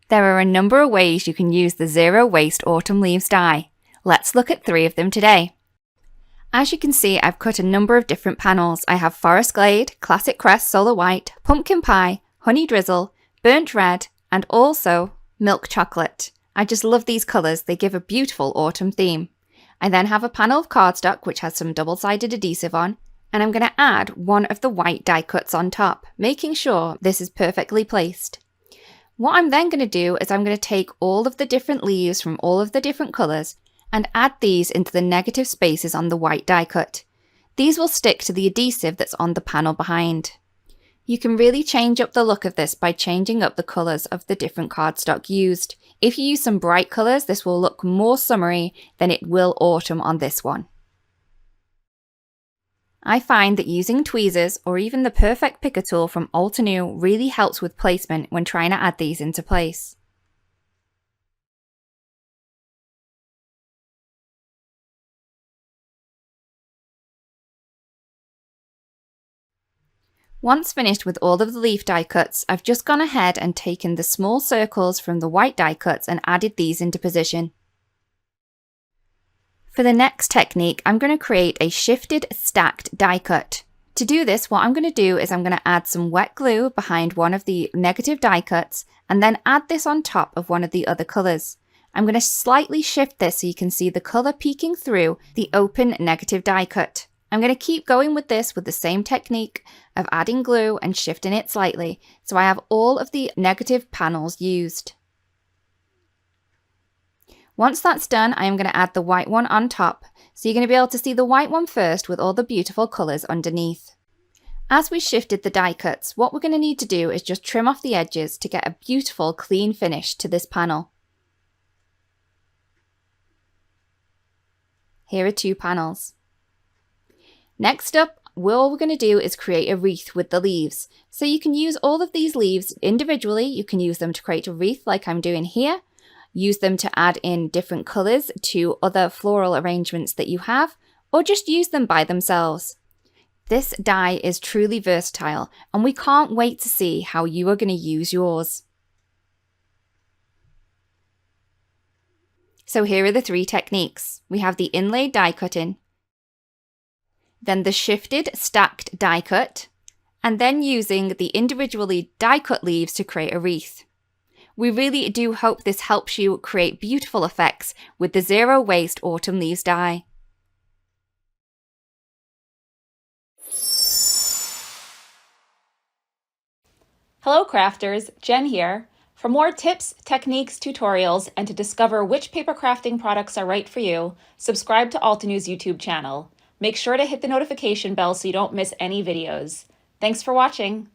There are a number of ways you can use the Zero Waste Autumn Leaves die. Let's look at 3 of them today. As you can see, I've cut a number of different panels. I have Forest Glade, Classic Crest Solar White, Pumpkin Pie, Honey Drizzle, Burnt Red, and also Milk Chocolate. I just love these colours, they give a beautiful autumn theme. I then have a panel of cardstock which has some double-sided adhesive on, and I'm going to add one of the white die cuts on top, making sure this is perfectly placed. What I'm then going to do is I'm going to take all of the different leaves from all of the different colours and add these into the negative spaces on the white die cut. These will stick to the adhesive that's on the panel behind. You can really change up the look of this by changing up the colours of the different cardstock used. If you use some bright colours, this will look more summery than it will autumn on this one. I find that using tweezers or even the perfect picker tool from Altenew really helps with placement when trying to add these into place. Once finished with all of the leaf die cuts, I've just gone ahead and taken the small circles from the white die cuts and added these into position. For the next technique, I'm going to create a shifted stacked die cut. To do this, what I'm going to do is I'm going to add some wet glue behind one of the negative die cuts and then add this on top of one of the other colours. I'm going to slightly shift this so you can see the colour peeking through the open negative die cut. I'm going to keep going with this with the same technique of adding glue and shifting it slightly so I have all of the negative panels used. Once that's done, I am going to add the white one on top, so you're going to be able to see the white one first with all the beautiful colours underneath. As we shifted the die cuts, what we're going to need to do is just trim off the edges to get a beautiful clean finish to this panel. Here are 2 panels. Next up, all we're going to do is create a wreath with the leaves. So you can use all of these leaves individually, you can use them to create a wreath like I'm doing here. Use them to add in different colours to other floral arrangements that you have, or just use them by themselves. This die is truly versatile, and we can't wait to see how you are going to use yours. So here are the 3 techniques. We have the inlaid die cutting, then the shifted stacked die cut, and then using the individually die cut leaves to create a wreath. We really do hope this helps you create beautiful effects with the Zero Waste Autumn Leaves die. Hello crafters, Jen here. For more tips, techniques, tutorials, and to discover which paper crafting products are right for you, subscribe to Altenew's YouTube channel. Make sure to hit the notification bell so you don't miss any videos. Thanks for watching.